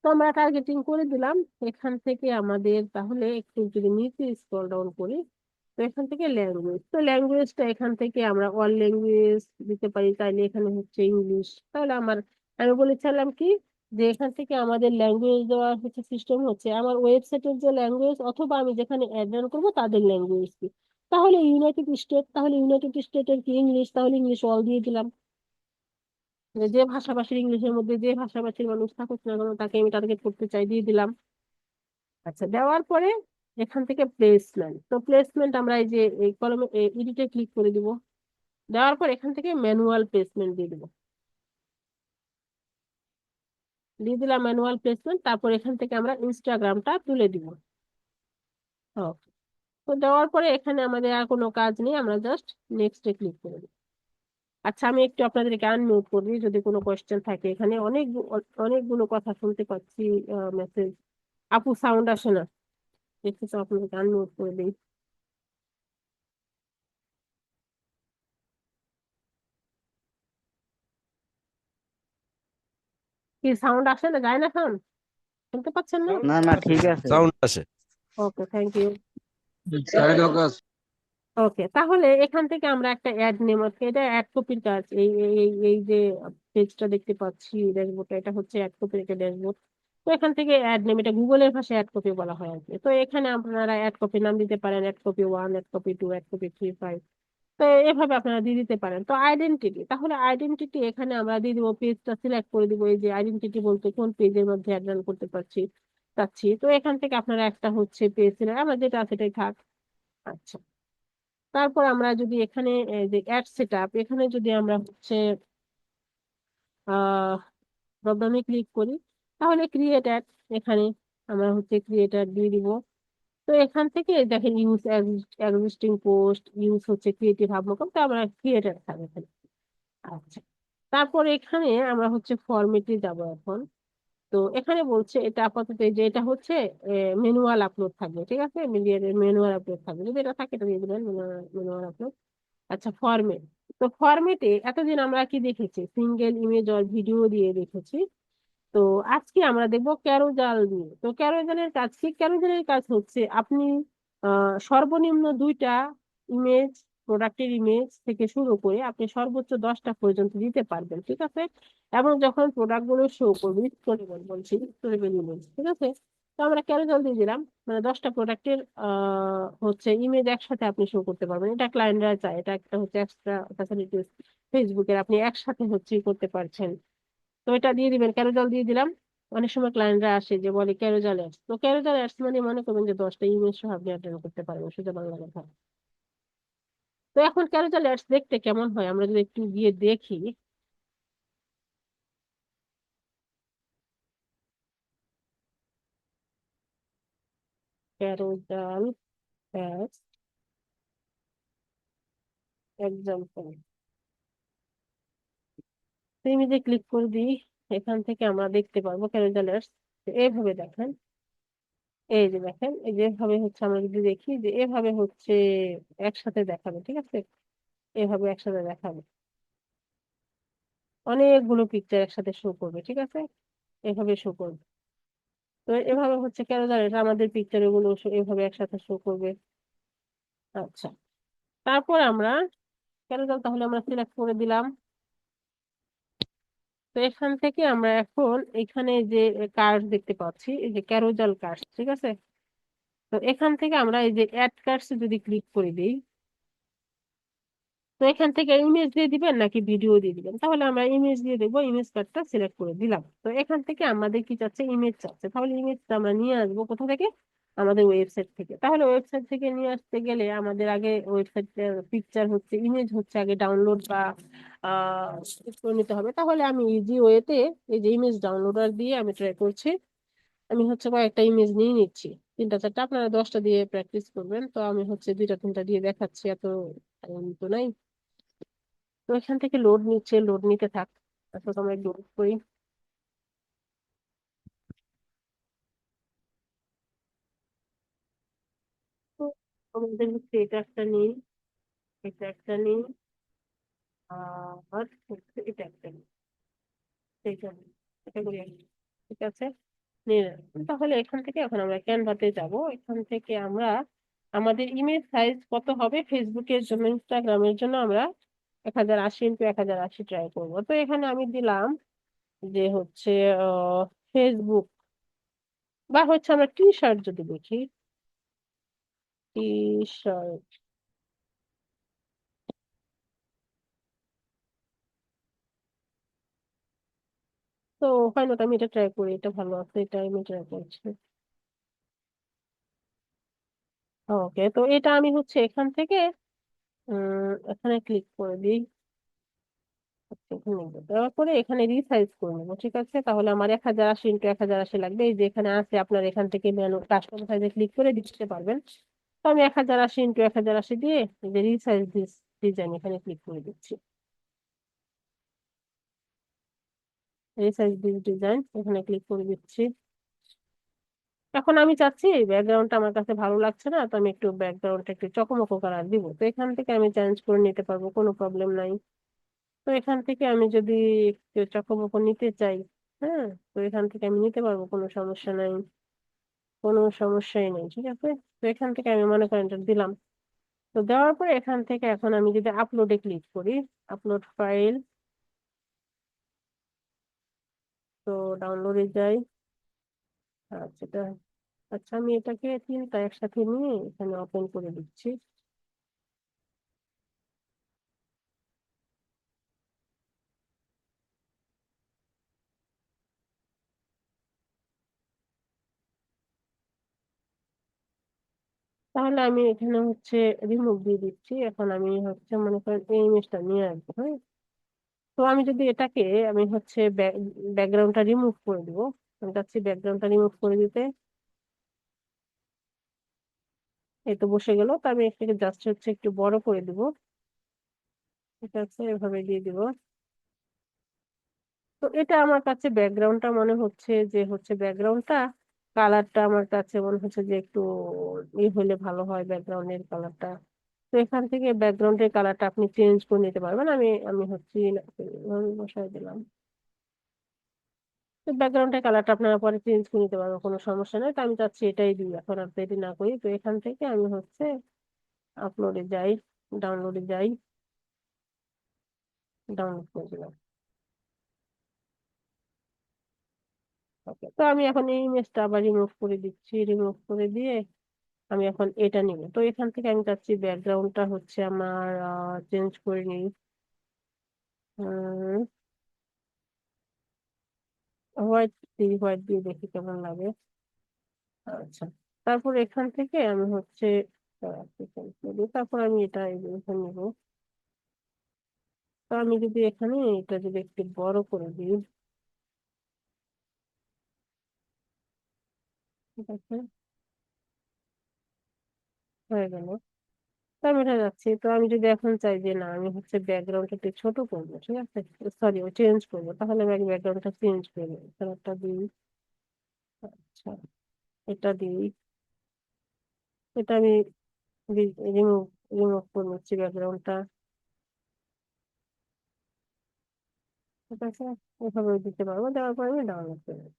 Speaker 1: তো আমরা টার্গেটিং করে দিলাম। এখান থেকে আমাদের তাহলে একটু যদি নিচে স্ক্রল ডাউন করি, তো এখান থেকে ল্যাঙ্গুয়েজ, তো ল্যাঙ্গুয়েজটা এখান থেকে আমরা অল ল্যাঙ্গুয়েজ দিতে পারি, তাইলে এখানে হচ্ছে ইংলিশ। তাহলে আমার, আমি বলেছিলাম কি, যে এখান থেকে আমাদের ল্যাঙ্গুয়েজ দেওয়ার হচ্ছে সিস্টেম হচ্ছে আমার ওয়েবসাইটের যে ল্যাঙ্গুয়েজ, অথবা আমি যেখানে অ্যাড রান করবো তাদের ল্যাঙ্গুয়েজ কি। তাহলে ইউনাইটেড স্টেট, তাহলে ইউনাইটেড স্টেটের কি ইংলিশ, তাহলে ইংলিশ অল দিয়ে দিলাম। যে যে ভাষাভাষীর, ইংলিশের মধ্যে যে ভাষাভাষীর মানুষ থাকুক না কেন, তাকে আমি টার্গেট করতে চাই, দিয়ে দিলাম। আচ্ছা, দেওয়ার পরে এখান থেকে প্লেসমেন্ট, তো প্লেসমেন্ট আমরা এই যে এই কলমে এডিটে ক্লিক করে দিব। দেওয়ার পর এখান থেকে ম্যানুয়াল প্লেসমেন্ট দিয়ে দিব, দিয়ে দিলাম ম্যানুয়াল প্লেসমেন্ট। তারপর এখান থেকে আমরা ইনস্টাগ্রামটা তুলে দিব। তো দেওয়ার পরে এখানে আমাদের আর কোনো কাজ নেই, আমরা জাস্ট নেক্সটে ক্লিক করে দিই। আচ্ছা, আমি একটু আপনাদেরকে আনমিউট করি, যদি কোনো কোয়েশ্চেন থাকে। এখানে অনেকগুলো কথা শুনতে পাচ্ছি, মেসেজ। আপু সাউন্ড আসে না, একটু তো আপনাদেরকে আনমিউট করে দিই। কি সাউন্ড আসে না, যায় না সাউন্ড? শুনতে পাচ্ছেন না?
Speaker 2: না না, ঠিক আছে।
Speaker 3: সাউন্ড আসে।
Speaker 1: ওকে, থ্যাংক ইউ।
Speaker 2: সাইডোকাস।
Speaker 1: ওকে, তাহলে এখান থেকে আমরা একটা অ্যাড নেম, এটা অ্যাড কপির কাজ। এই এই এই এই যে পেজটা দেখতে পাচ্ছি, ড্যাশবোর্ডটা, এটা হচ্ছে অ্যাড কপির একটা ড্যাশবোর্ড। তো এখান থেকে অ্যাড নেম, এটা গুগলের ভাষায় অ্যাড কপি বলা হয় আর কি। তো এখানে আপনারা অ্যাড কপি নাম দিতে পারেন, ad copy 1, ad copy 2, ad copy 3, 5। তো এভাবে আপনারা দিয়ে দিতে পারেন। তো আইডেন্টিটি, তাহলে আইডেন্টিটি এখানে আমরা দিয়ে দিব, পেজটা সিলেক্ট করে দিব। এই যে আইডেন্টিটি বলতে কোন পেজের মধ্যে অ্যাড রান করতে চাচ্ছি। তো এখান থেকে আপনারা একটা হচ্ছে পেজ সিলেক্ট, আমরা যেটা আছে সেটাই থাক। আচ্ছা, তারপর আমরা যদি এখানে এই যে অ্যাড সেটআপ, এখানে যদি আমরা হচ্ছে আহ ড্রপডাউনে ক্লিক করি, তাহলে ক্রিয়েট অ্যাড, এখানে আমরা হচ্ছে ক্রিয়েট অ্যাড দিয়ে দিব। তো এখান থেকে দেখেন ইউজ এক্সিস্টিং পোস্ট, ইউজ হচ্ছে ক্রিয়েটিভ হাবমকম, তো আমরা ক্রিয়েট অ্যাড থাকবে এখানে। আচ্ছা, তারপর এখানে আমরা হচ্ছে ফরম্যাটে যাব এখন। তো এখানে বলছে এটা আপাতত এই যে এটা হচ্ছে ম্যানুয়াল আপলোড থাকবে, ঠিক আছে, ম্যানুয়াল আপলোড থাকবে, যদি এটা থাকে এটা দিয়ে দিবেন, ম্যানুয়াল আপলোড। আচ্ছা, ফরম্যাট। তো ফরম্যাটে এতদিন আমরা কি দেখেছি, সিঙ্গেল ইমেজ আর ভিডিও দিয়ে দেখেছি। তো আজকে আমরা দেখবো ক্যারোজাল দিয়ে। তো ক্যারোজালের কাজ কি? ক্যারোজালের কাজ হচ্ছে আপনি সর্বনিম্ন 2টা ইমেজ, প্রোডাক্টের ইমেজ থেকে শুরু করে আপনি সর্বোচ্চ 10টা পর্যন্ত দিতে পারবেন, ঠিক আছে। এবং যখন প্রোডাক্ট গুলো শো করবে, স্টোরেবল বলছি, স্টোরেবল ইমেজ, ঠিক আছে। তো আমরা ক্যারোজাল দিয়ে দিলাম, মানে 10টা প্রোডাক্টের হচ্ছে ইমেজ একসাথে আপনি শো করতে পারবেন। এটা ক্লায়েন্টরা চায়, এটা একটা হচ্ছে এক্সট্রা ফ্যাসিলিটিস ফেসবুকের, আপনি একসাথে হচ্ছে করতে পারছেন। তো এটা দিয়ে দিবেন, ক্যারোজাল দিয়ে দিলাম। অনেক সময় ক্লায়েন্টরা আসে যে বলে ক্যারোজাল অ্যাডস, তো ক্যারোজাল অ্যাডস মানে মনে করবেন যে 10টা ইমেজ সহ আপনি অ্যাটেন্ড করতে পারবেন, সোজা বাংলা কথা। তো এখন ক্যারোজাল অ্যাডস দেখতে কেমন হয় আমরা যদি একটু গিয়ে দেখি। ক্যারোজাল অ্যাডস এক্সাম্পল, ইমেজে ক্লিক করে দিই। এখান থেকে আমরা দেখতে পারবো ক্যারোজাল অ্যাডস। এইভাবে দেখেন, এই যে দেখেন, এই যেভাবে হচ্ছে আমরা যদি দেখি যে এভাবে হচ্ছে একসাথে দেখাবে, ঠিক আছে, এভাবে একসাথে দেখাবে, অনেকগুলো পিকচার একসাথে শো করবে, ঠিক আছে, এভাবে শো করবে। তো এভাবে হচ্ছে কেন জানেন, এটা আমাদের পিকচার গুলো এভাবে একসাথে শো করবে। আচ্ছা, তারপর আমরা ক্যারোজাল তাহলে আমরা সিলেক্ট করে দিলাম। তো এখান থেকে আমরা এখন এখানে যে কার্ড দেখতে পাচ্ছি, এই যে ক্যারোজাল কার্ড, ঠিক আছে। তো এখান থেকে আমরা এই যে অ্যাড কার্ডস যদি ক্লিক করে দিই, তো এখান থেকে ইমেজ দিয়ে দিবেন নাকি ভিডিও দিয়ে দিবেন, তাহলে আমরা ইমেজ দিয়ে দেবো, ইমেজ কার্ডটা সিলেক্ট করে দিলাম। তো এখান থেকে আমাদের কি চাচ্ছে, ইমেজ চাচ্ছে, তাহলে ইমেজটা আমরা নিয়ে আসবো কোথা থেকে, আমাদের ওয়েবসাইট থেকে। তাহলে ওয়েবসাইট থেকে নিয়ে আসতে গেলে আমাদের আগে ওয়েবসাইটের পিকচার হচ্ছে, ইমেজ হচ্ছে আগে ডাউনলোড বা করে নিতে হবে। তাহলে আমি ইজি ওয়েতে এই যে ইমেজ ডাউনলোডার দিয়ে আমি ট্রাই করছি। আমি হচ্ছে কয়েকটা ইমেজ নিয়ে নিচ্ছি, 3টা 4টা, আপনারা 10টা দিয়ে প্র্যাকটিস করবেন। তো আমি হচ্ছে 2টা 3টা দিয়ে দেখাচ্ছি, এত time তো নাই। তো এখান থেকে লোড নিচ্ছে, লোড নিতে থাক, তারপর আমরা লোড করি। তো আমাদের হচ্ছে এটা একটা নিই, এটা একটা নিই, আর হচ্ছে এটা একটা নিই, এটা নিই, এটা করি আমি। ঠিক আছে, নিয়ে নিলাম। তাহলে এখান থেকে এখন আমরা ক্যানভাতে যাব। এখান থেকে আমরা আমাদের ইমেজ সাইজ কত হবে, ফেসবুকের জন্য, ইনস্টাগ্রামের জন্য আমরা 1080x1080 ট্রাই করবো। তো এখানে আমি দিলাম যে হচ্ছে ফেসবুক, বা হচ্ছে আমরা টি শার্ট যদি দেখি, টি শার্ট। তো হয় না, আমি এটা ট্রাই করি, এটা ভালো আছে, এটা আমি ট্রাই করছি। ওকে, তো এটা আমি হচ্ছে এখান থেকে এখানে ক্লিক করে দিই। আচ্ছা, এখানে দেওয়ার পরে এখানে রিসাইজ করে নেবো, ঠিক আছে। তাহলে আমার 1080x1080 লাগবে, এই যে এখানে আছে, আপনার এখান থেকে কাস্টম সাইজে ক্লিক করে দিতে পারবেন। তো আমি 1080 ইন্টু 1080 দিয়ে এই যে রিসাইজ দিস ডিজাইন এখানে ক্লিক করে দিচ্ছি। রিসাইজ দিস ডিজাইন এখানে ক্লিক করে দিচ্ছি। এখন আমি চাচ্ছি ব্যাকগ্রাউন্ডটা আমার কাছে ভালো লাগছে না, তো আমি একটু ব্যাকগ্রাউন্ডটা একটু চকমকো কালার দিব, তো এখান থেকে আমি চেঞ্জ করে নিতে পারবো, কোনো প্রবলেম নাই। তো এখান থেকে আমি যদি একটু চকমকো নিতে চাই, হ্যাঁ, তো এখান থেকে আমি নিতে পারবো, কোনো সমস্যা নাই, কোনো সমস্যাই নেই, ঠিক আছে। তো এখান থেকে আমি মনে করেন এটা দিলাম। তো দেওয়ার পরে এখান থেকে এখন আমি যদি আপলোডে ক্লিক করি, আপলোড ফাইল, তো ডাউনলোডে যাই। আচ্ছা আচ্ছা, আমি এটাকে তিনটা একসাথে নিয়ে এখানে ওপেন করে দিচ্ছি। তাহলে আমি এখানে হচ্ছে রিমুভ দিয়ে দিচ্ছি। এখন আমি হচ্ছে মনে করেন এই ইমেজটা নিয়ে আসবো, হ্যাঁ। তো আমি যদি এটাকে আমি হচ্ছে ব্যাকগ্রাউন্ডটা রিমুভ করে দিব, আমি চাচ্ছি ব্যাকগ্রাউন্ডটা রিমুভ করে দিতে। এই তো বসে গেল, তো আমি এটাকে জাস্ট হচ্ছে একটু বড় করে দিব, ঠিক আছে, এভাবে দিয়ে দিব। তো এটা আমার কাছে ব্যাকগ্রাউন্ডটা মনে হচ্ছে যে হচ্ছে ব্যাকগ্রাউন্ডটা কালারটা আমার কাছে মনে হচ্ছে যে একটু হলে ভালো হয় ব্যাকগ্রাউন্ডের কালারটা। তো এখান থেকে ব্যাকগ্রাউন্ডের কালারটা আপনি চেঞ্জ করে নিতে পারবেন। আমি আমি হচ্ছে এভাবে বসাই দিলাম। তো ব্যাকগ্রাউন্ডের কালারটা আপনারা পরে চেঞ্জ করে নিতে পারবেন, কোনো সমস্যা নেই। তো আমি চাচ্ছি এটাই দিই, এখন আর দেরি না করি। তো এখান থেকে আমি হচ্ছে আপলোডে যাই, ডাউনলোডে যাই, ডাউনলোড করে দিলাম। ওকে, তো আমি এখন এই ইমেজটা আবার রিমুভ করে দিচ্ছি। রিমুভ করে দিয়ে আমি এখন এটা নিব। তো এখান থেকে আমি চাচ্ছি ব্যাকগ্রাউন্ডটা হচ্ছে আমার চেঞ্জ করে নিই। হোয়াইট দিই, হোয়াইট দিয়ে দেখি কেমন লাগে। আচ্ছা, তারপর এখান থেকে আমি হচ্ছে তারপর আমি এটা এখানে নিব। তো আমি যদি এখানে এটা যদি একটু বড় করে দিই, ঠিক আছে, হয়ে গেল। তো আমি এটা যাচ্ছি। তো আমি যদি এখন চাই যে না আমি হচ্ছে ব্যাকগ্রাউন্ডটা একটু ছোট করবো, ঠিক আছে, সরি চেঞ্জ করবো, তাহলে আমি ব্যাকগ্রাউন্ডটা চেঞ্জ করবো, কালারটা দিই। আচ্ছা, এটা দিই। এটা আমি রিমুভ রিমুভ করে নিচ্ছি ব্যাকগ্রাউন্ডটা, ঠিক আছে। এভাবে দিতে পারবো, দেওয়ার পরে আমি ডাউনলোড করে নেবো।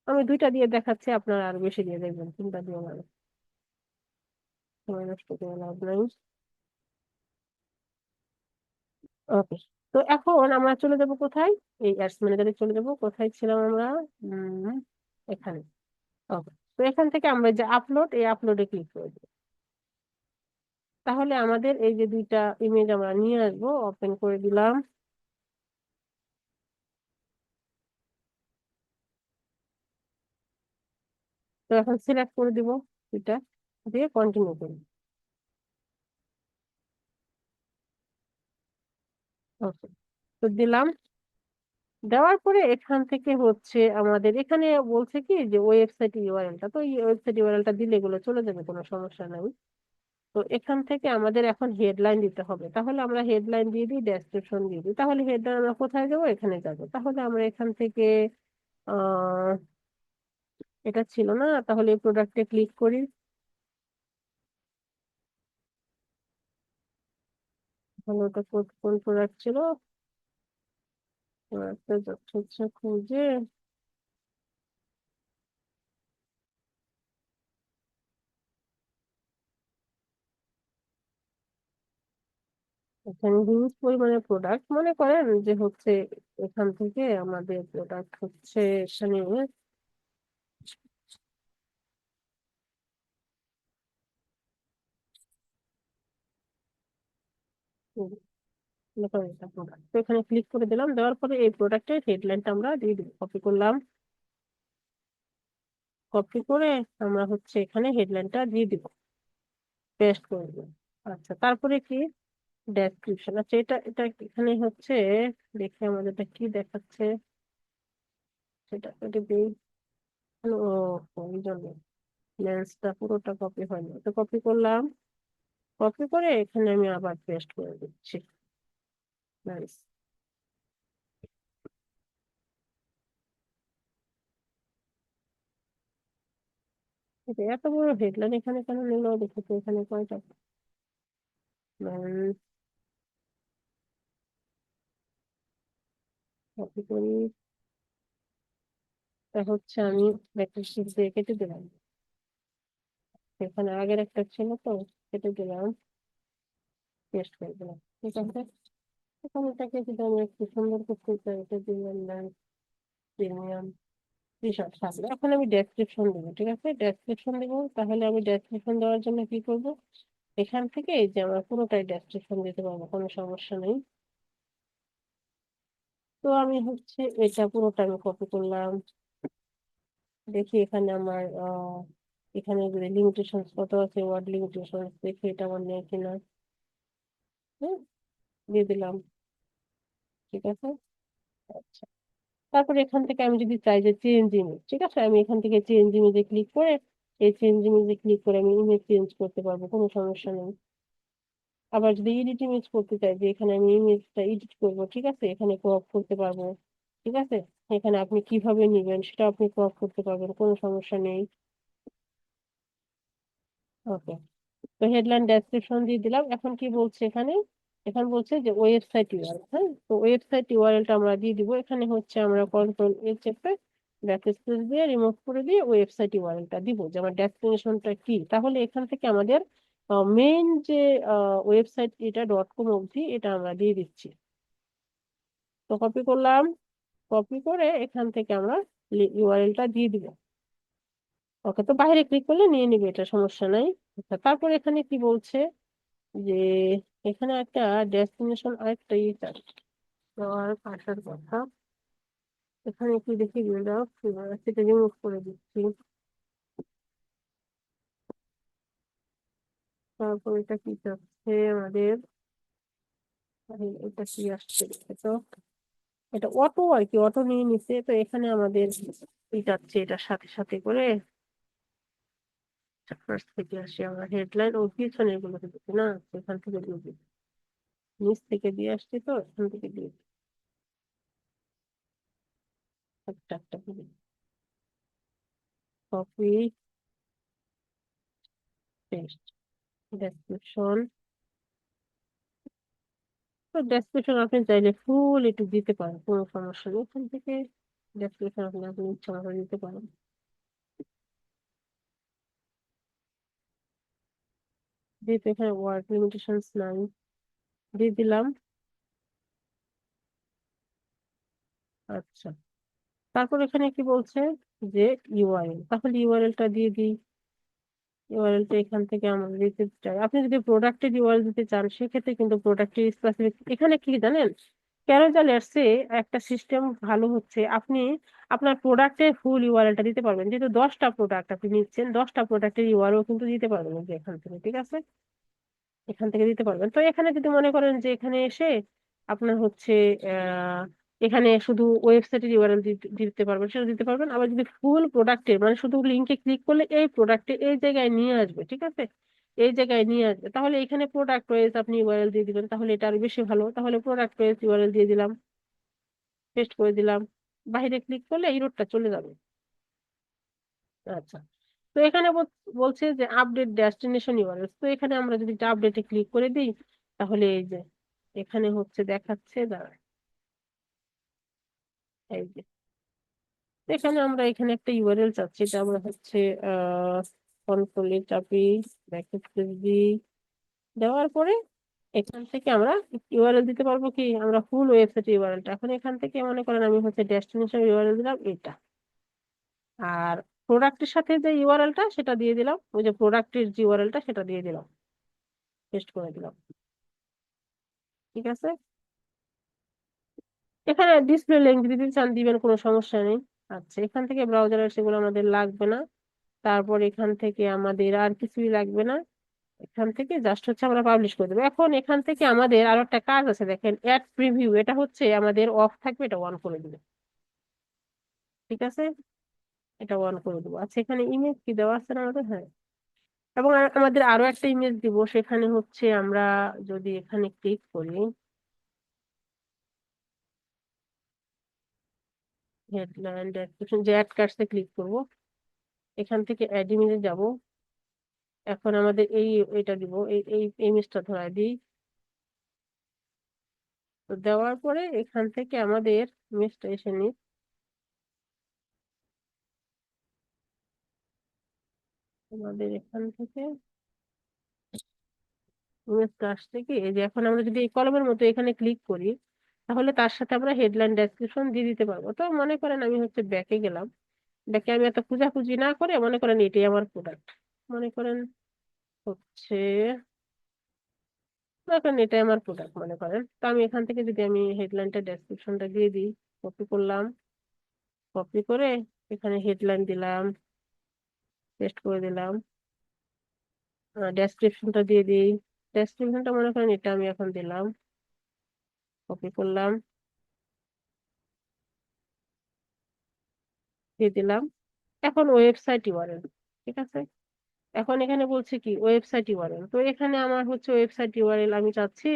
Speaker 1: আমি দুইটা দিয়ে দেখাচ্ছি, আপনারা আরো বেশি দিয়ে দেখবেন, তিনটা দিয়ে মানে সময় নষ্ট করে লাভ নাই। ওকে, তো এখন আমরা চলে যাব কোথায়? এই অ্যাডস ম্যানেজারে চলে যাব। কোথায় ছিলাম আমরা? উম, এখানে। ওকে, তো এখান থেকে আমরা যে আপলোড, এই আপলোডে ক্লিক করে দেবো। তাহলে আমাদের এই যে দুইটা ইমেজ আমরা নিয়ে আসবো, ওপেন করে দিলাম। তো এখন সিলেক্ট করে দিব দুইটা, দিয়ে কন্টিনিউ করি। ওকে, তো দিলাম। দেওয়ার পরে এখান থেকে হচ্ছে আমাদের এখানে বলছে কি যে ওয়েবসাইট ইউআরএলটা, তো এই ওয়েবসাইট ইউআরএলটা দিলে এগুলো চলে যাবে, কোনো সমস্যা নাই। তো এখান থেকে আমাদের এখন হেডলাইন দিতে হবে, তাহলে আমরা হেডলাইন দিয়ে দিই, ডেসক্রিপশন দিয়ে দিই। তাহলে হেডলাইন আমরা কোথায় যাবো? এখানে যাব। তাহলে আমরা এখান থেকে আহ এটা ছিল না, তাহলে এই প্রোডাক্টে ক্লিক করি। তাহলে ওটা কোন প্রোডাক্ট ছিল? প্রোডাক্টটা হচ্ছে খুঁজে এখানে হিউজ পরিমাণে প্রোডাক্ট, মনে করেন যে হচ্ছে এখান থেকে আমাদের প্রোডাক্ট হচ্ছে এখানে উম, মনে করেন এটা প্রোডাক্ট। তো এখানে ক্লিক করে দিলাম, দেওয়ার পরে এই প্রোডাক্টের হেডলাইনটা আমরা দিয়ে দিব, কপি করলাম। কপি করে আমরা হচ্ছে এখানে হেডলাইনটা দিয়ে দিব, পেস্ট করে দিব। আচ্ছা, তারপরে কি? ডেসক্রিপশন। আচ্ছা, এটা এটা এখানে হচ্ছে দেখে আমাদের এটা কি দেখাচ্ছে, সেটা এটা দিই। ও, ওই জন্য। লেন্সটা পুরোটা কপি হয়নি, তো কপি করলাম, কপি করে এখানে আমি আবার পেস্ট করে দিচ্ছি। নাইস। এটা এত বড় হেডলাইন এখানে কেন নিল দেখো তো, এখানে কয়টা কপি করি। তা হচ্ছে আমি একটা শিট দিয়ে কেটে দিলাম, এখানে আগের একটা ছিল তো, কেটে দিলাম, পেস্ট করে দিলাম। ঠিক আছে, এখন এটাকে যদি আমি একটু সুন্দর করতে চাই, এটা দিলাম প্রিমিয়াম টি-শার্ট থাকবে। এখন আমি ডেসক্রিপশন দেবো, ঠিক আছে, ডেসক্রিপশন দেবো। তাহলে আমি ডেসক্রিপশন দেওয়ার জন্য কি করব, এখান থেকে এই যে আমরা পুরোটাই ডেসক্রিপশন দিতে পারবো, কোনো সমস্যা নেই। তো আমি হচ্ছে এটা পুরোটা আমি কপি করলাম। দেখি এখানে আমার এখানে লিমিটেশন কত আছে, ওয়ার্ড লিমিটেশন, দেখি এটা আমার নেই কিনা। হ্যাঁ, দিয়ে দিলাম। ঠিক আছে, আচ্ছা। তারপরে এখান থেকে আমি যদি চাই যে চেঞ্জ ইমেজ, ঠিক আছে, আমি এখান থেকে চেঞ্জ ইমেজে ক্লিক করে, এই চেঞ্জ ইমেজে ক্লিক করে আমি ইমেজ চেঞ্জ করতে পারবো, কোনো সমস্যা নেই। আবার যদি এডিট ইমেজ করতে চাই, যে এখানে আমি ইমেজটা এডিট করব, ঠিক আছে, এখানে ক্রপ করতে পারবো। ঠিক আছে, এখানে আপনি কিভাবে নিবেন সেটা আপনি ক্রপ করতে পারবেন, কোনো সমস্যা নেই। ওকে, তো হেডলাইন ডেসক্রিপশন দিয়ে দিলাম। এখন কি বলছে এখানে, এখানে বলছে যে ওয়েবসাইট ইউআরএল। হ্যাঁ, তো ওয়েবসাইট ইউআরএলটা আমরা দিয়ে দিব। এখানে হচ্ছে আমরা কন্ট্রোল এ চেপে ব্যাকস্পেস দিয়ে রিমুভ করে দিয়ে ওয়েবসাইট ইউআরএলটা দিব, যে আমার ডেস্টিনেশনটা কি। তাহলে এখান থেকে আমাদের মেইন যে ওয়েবসাইট, এটা .com অবধি এটা আমরা দিয়ে দিচ্ছি। তো কপি করলাম, কপি করে এখান থেকে আমরা ইউআরএলটা দিয়ে দিব। ওকে, তো বাইরে ক্লিক করলে নিয়ে নিবে, এটা সমস্যা নাই। আচ্ছা, তারপর এখানে কি বলছে যে এখানে একটা ডেস্টিনেশন আরেকটা দেওয়ার আসার কথা। এখানে কি দেখি দাও, সেটা রিমুভ করে দিচ্ছি। তারপর এটা কি চাচ্ছে আমাদের, আরে এটা কি আসছে দেখে তো, এটা অটো আর কি, অটো নিয়ে নিছে। তো এখানে আমাদের কি যাচ্ছে, এটার সাথে সাথে করে ফার্স্ট থেকে আসি আমরা হেডলাইন ও পিছনে এগুলো দিচ্ছি না, এখান থেকে দিয়ে দিই, নিচ থেকে দিয়ে আসছি, তো এখান থেকে দিয়ে দিই, একটা একটা করে কপি পেস্ট ডেসক্রিপশন। তো ডেসক্রিপশন আপনি চাইলে ফুল একটু দিতে পারেন, কোনো সমস্যা নেই। এখান থেকে ডেসক্রিপশন আপনি আপনি ইচ্ছা মতো দিতে পারেন। যেহেতু এখানে ওয়ার্ড লিমিটেশনস নাই, দিয়ে দিলাম। আচ্ছা, তারপর এখানে কি বলছে যে ইউআরএল, তাহলে ইউআরএলটা দিয়ে দিই। ইউআরএলটা এখান থেকে আমরা দিতে চাই, আপনি যদি প্রোডাক্টের ইউআরএল দিতে চান সেক্ষেত্রে কিন্তু প্রোডাক্টের স্পেসিফিক, এখানে কি জানেন, ক্যারোজাল এর একটা সিস্টেম ভালো হচ্ছে, আপনি আপনার প্রোডাক্টের ফুল ইউআরএলটা দিতে পারবেন। যেহেতু 10টা প্রোডাক্ট আপনি নিচ্ছেন, 10টা প্রোডাক্টের ইউআরএল কিন্তু দিতে পারবেন এই যে এখান থেকে। ঠিক আছে, এখান থেকে দিতে পারবেন। তো এখানে যদি মনে করেন যে এখানে এসে আপনার হচ্ছে আহ এখানে শুধু ওয়েবসাইটের ইউআরএল দিতে পারবেন, সেটা দিতে পারবেন। আবার যদি ফুল প্রোডাক্টের, মানে শুধু লিঙ্কে ক্লিক করলে এই প্রোডাক্টে এই জায়গায় নিয়ে আসবে, ঠিক আছে, এই জায়গায় নিয়ে আসবে, তাহলে এখানে প্রোডাক্ট ওয়েস আপনি ইউআরএল দিয়ে দিবেন, তাহলে এটা আরো বেশি ভালো। তাহলে প্রোডাক্ট ওয়েস ইউআরএল দিয়ে দিলাম, পেস্ট করে দিলাম, বাইরে ক্লিক করলে এই রোডটা চলে যাবে। আচ্ছা, তো এখানে বলছে যে আপডেট ডেস্টিনেশন ইউআরএল। তো এখানে আমরা যদি আপডেটে ক্লিক করে দিই, তাহলে এই যে এখানে হচ্ছে দেখাচ্ছে, দাঁড়ায়, এই যে এখানে আমরা এখানে একটা ইউআরএল চাচ্ছি, এটা আমরা হচ্ছে কন্ট্রোলে চাপি, ব্যাকস্পেস দিই, দেওয়ার পরে এখান থেকে আমরা ইউআরএল দিতে পারবো কি, আমরা ফুল ওয়েবসাইট ইউআরএলটা। এখন এখান থেকে মনে করেন আমি হচ্ছে ডেস্টিনেশন ইউআরএল দিলাম এটা, আর প্রোডাক্টের সাথে যে ইউআরএলটা সেটা দিয়ে দিলাম, ওই যে প্রোডাক্টের যে ইউআরএলটা সেটা দিয়ে দিলাম, পেস্ট করে দিলাম। ঠিক আছে, এখানে ডিসপ্লে লিংক দিতে চান দিবেন, কোনো সমস্যা নেই। আচ্ছা, এখান থেকে ব্রাউজারের সেগুলো আমাদের লাগবে না। তারপর এখান থেকে আমাদের আর কিছুই লাগবে না। এখান থেকে জাস্ট হচ্ছে আমরা পাবলিশ করে দেবো। এখন এখান থেকে আমাদের আরো একটা কাজ আছে, দেখেন অ্যাড প্রিভিউ, এটা হচ্ছে আমাদের অফ থাকবে, এটা অন করে দিবে। ঠিক আছে, এটা অন করে দেবো। আচ্ছা, এখানে ইমেজ কি দেওয়া আছে না আমাদের? হ্যাঁ। এবং আমাদের আরো একটা ইমেজ দিব, সেখানে হচ্ছে আমরা যদি এখানে ক্লিক করি হেডলাইন ডেসক্রিপশন, যে অ্যাড কার্ডসে ক্লিক করব, এখান থেকে অ্যাড ইমেজে যাব। এখন আমাদের এটা দিব, এই ইমেজটা ধরায় দিই। তো দেওয়ার পরে এখান থেকে আমাদের ইমেজটা এসে নি, আমাদের এখান থেকে ইমেজটা আসছে কি, এই যে এখন আমরা যদি এই কলমের মতো এখানে ক্লিক করি, তাহলে তার সাথে আমরা হেডলাইন ডেসক্রিপশন দিয়ে দিতে পারবো। তো মনে করেন আমি হচ্ছে ব্যাকে গেলাম, ব্যাকে আমি এত খোঁজাখুঁজি না করে মনে করেন এটাই আমার প্রোডাক্ট, মনে করেন হচ্ছে, মনে করেন এটাই আমার প্রোডাক্ট মনে করেন। তো আমি এখান থেকে যদি আমি হেডলাইনটা ডেসক্রিপশনটা দিয়ে দিই, কপি করলাম, কপি করে এখানে হেডলাইন দিলাম, পেস্ট করে দিলাম, ডেসক্রিপশনটা দিয়ে দিই। ডেসক্রিপশনটা মনে করেন এটা আমি এখন দিলাম, কপি করলাম, দিয়ে দিলাম। এখন ওয়েবসাইট ইউআরএল, ঠিক আছে। এখন এখানে বলছে কি ওয়েবসাইট ইউআরএল, তো এখানে আমার হচ্ছে ওয়েবসাইট ইউআরএল আমি চাচ্ছি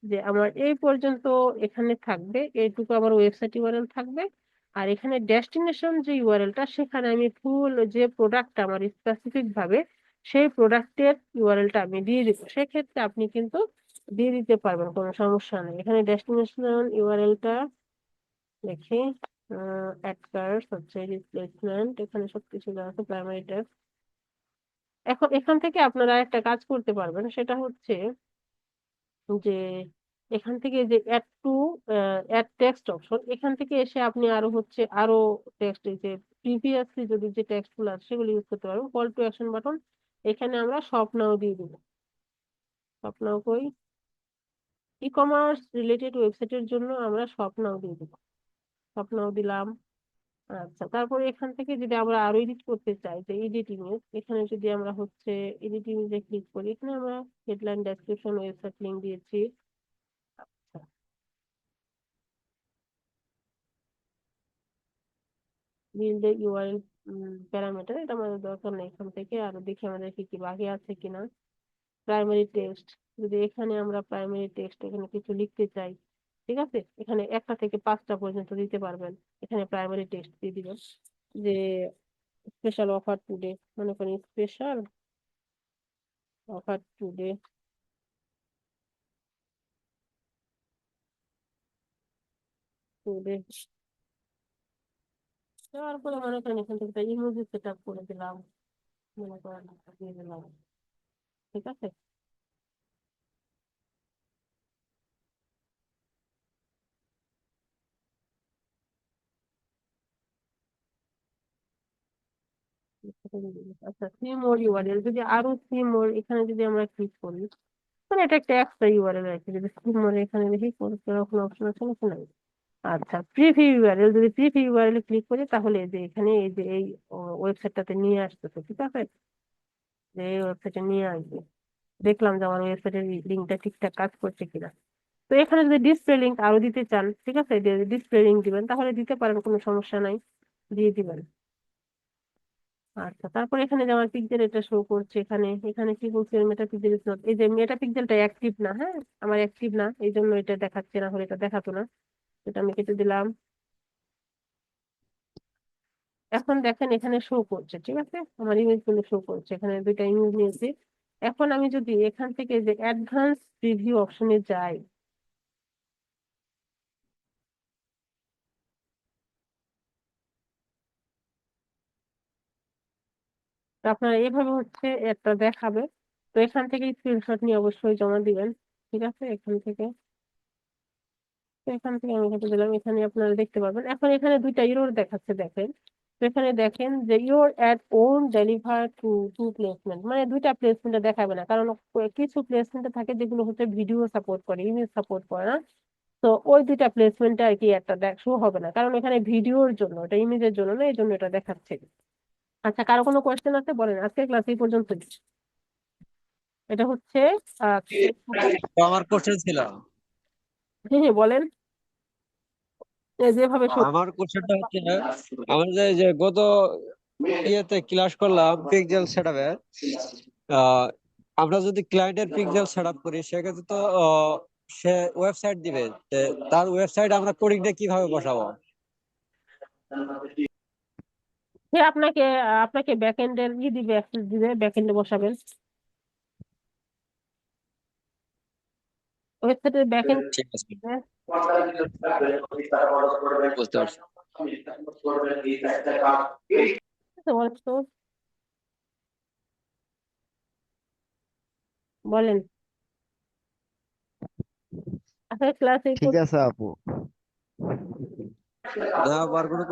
Speaker 1: যে আমার এই পর্যন্ত এখানে থাকবে, এইটুকু আমার ওয়েবসাইট ইউআরএল থাকবে। আর এখানে ডেস্টিনেশন যে ইউআরএলটা, সেখানে আমি ফুল যে প্রোডাক্টটা আমার স্পেসিফিক ভাবে সেই প্রোডাক্টের ইউআরএলটা আমি দিয়ে দিব। সেক্ষেত্রে আপনি কিন্তু দিয়ে দিতে পারবেন, কোনো সমস্যা নেই। এখানে ডেস্টিনেশন ইউআরএলটা দেখি, অ্যাড কার্স হচ্ছে রিপ্লেসমেন্ট, এখানে সবকিছু দেওয়া আছে, প্রাইমারি টেক্সট। এখন এখান থেকে আপনারা একটা কাজ করতে পারবেন, সেটা হচ্ছে যে এখান থেকে যে add to add text option, এখান থেকে এসে আপনি আরো হচ্ছে আরো টেক্সট, এই যে প্রিভিয়াসলি যদি যে টেক্সট গুলো আছে সেগুলো ইউজ করতে পারবেন। কল টু অ্যাকশন বাটন, এখানে আমরা শপ নাও দিয়ে দিব। শপ নাও কই, ই কমার্স রিলেটেড ওয়েবসাইটের জন্য আমরা শপ নাও দিয়ে দিব, শপ নাও দিলাম। আচ্ছা, তারপরে এখান থেকে যদি আমরা আরো এডিট করতে চাই, যে এডিট ইমেজ, এখানে যদি আমরা হচ্ছে এডিট ইমেজে ক্লিক করি, এখানে আমরা হেডলাইন ডেসক্রিপশন ওয়েবসাইট লিংক দিয়েছি। আচ্ছা, বিল্ড ইউআরএল প্যারামিটার, এটা আমাদের দরকার নেই। এখান থেকে আরো দেখি আমাদের কি কি বাকি আছে কিনা। প্রাইমারি টেক্সট, যদি এখানে আমরা প্রাইমারি টেক্সট এখানে কিছু লিখতে চাই, ঠিক আছে, এখানে একটা থেকে পাঁচটা পর্যন্ত দিতে পারবেন। এখানে প্রাইমারি টেক্সট দিয়ে দিবেন যে স্পেশাল অফার টুডে, মনে করেন স্পেশাল অফার টুডে, টুডে। দেওয়ার পরে মনে করেন এখান থেকে ইমোজি সেট আপ করে দিলাম, মনে করেন একটা দিয়ে দিলাম, ঠিক আছে। আচ্ছা, থ্রি মোর ইউআরএল, যদি আরো থ্রি মোর এখানে যদি আমরা ক্লিক করি, মানে এটা একটা এক্সট্রা ইউআরএল আর কি, যদি থ্রি মোর এখানে দেখি কোনো অপশন আছে নাকি নাই। আচ্ছা, প্রিভিউ ইউআরএল, যদি প্রিভিউ ইউআরএল ক্লিক করি, তাহলে এই যে এখানে এই যে এই ওয়েবসাইটটাতে নিয়ে আসতেছে, ঠিক আছে, যে এই ওয়েবসাইটে নিয়ে আসবে। দেখলাম যে আমার ওয়েবসাইটের লিঙ্কটা ঠিকঠাক কাজ করছে কিনা। তো এখানে যদি ডিসপ্লে লিঙ্ক আরো দিতে চান, ঠিক আছে, ডিসপ্লে লিঙ্ক দিবেন, তাহলে দিতে পারেন, কোনো সমস্যা নাই, দিয়ে দিবেন। আচ্ছা, তারপর এখানে যে আমার পিক্সেল এটা শো করছে, এখানে এখানে কি বলছে, মেটা পিক্সেল ইজ নট, এই যে মেটা পিক্সেলটা অ্যাক্টিভ না, হ্যাঁ, আমার অ্যাক্টিভ না, এই জন্য এটা দেখাচ্ছে না, হলে এটা দেখাতো না। এটা আমি কেটে দিলাম। এখন দেখেন এখানে শো করছে, ঠিক আছে, আমার ইমেজ গুলো শো করছে, এখানে দুইটা ইমেজ নিয়েছি। এখন আমি যদি এখান থেকে যে অ্যাডভান্স প্রিভিউ অপশনে যাই, তো আপনারা এভাবে হচ্ছে একটা দেখাবে। তো এখান থেকে স্ক্রিনশট নিয়ে অবশ্যই জমা দিবেন, ঠিক আছে। এখান থেকে, তো এখান থেকে আমি কেটে দিলাম, এখানে আপনারা দেখতে পাবেন। এখন এখানে দুইটা ইউর দেখাচ্ছে, দেখেন। তো এখানে দেখেন যে your ad on deliver to to placement, মানে দুইটা প্লেসমেন্টে দেখাবে না, কারণ কিছু প্লেসমেন্টে থাকে যেগুলো হচ্ছে ভিডিও সাপোর্ট করে, ইমেজ সাপোর্ট করে না। তো ওই দুইটা প্লেসমেন্টে আর কি একটা শো হবে না, কারণ এখানে ভিডিওর জন্য, এটা ইমেজের জন্য না, এই জন্য এটা দেখাচ্ছে। আচ্ছা, কারো কোনো কোয়েশ্চেন আছে বলেন, আজকের ক্লাস এই পর্যন্ত। এটা হচ্ছে আহ
Speaker 2: তো আমার কোশ্চেন ছিল,
Speaker 1: হ্যাঁ হ্যাঁ, বলেন। যেভাবে
Speaker 2: আমার কোশ্চেনটা হচ্ছে, আমাদের যে গত ইয়েতে ক্লাস করলাম পিক্সেল সেটআপে। আমরা যদি ক্লায়েন্টের পিক্সেল সেটআপ করি সেক্ষেত্রে তো সে ওয়েবসাইট দিবে। তার ওয়েবসাইট আমরা কোডিংটা কিভাবে বসাবো?
Speaker 1: সে আপনাকে আপনাকে ব্যাকএন্ডের দিবে, অ্যাক্সেস দিবে, ব্যাকএন্ডে বসাবেন। ওয়েবসাইটের ব্যাকএন্ড
Speaker 2: ঠিক আছে, বুঝতে পারছি।
Speaker 1: বলেন। আসলে ক্লাসে
Speaker 3: ঠিক আছে আপু।
Speaker 2: না, আর কোনো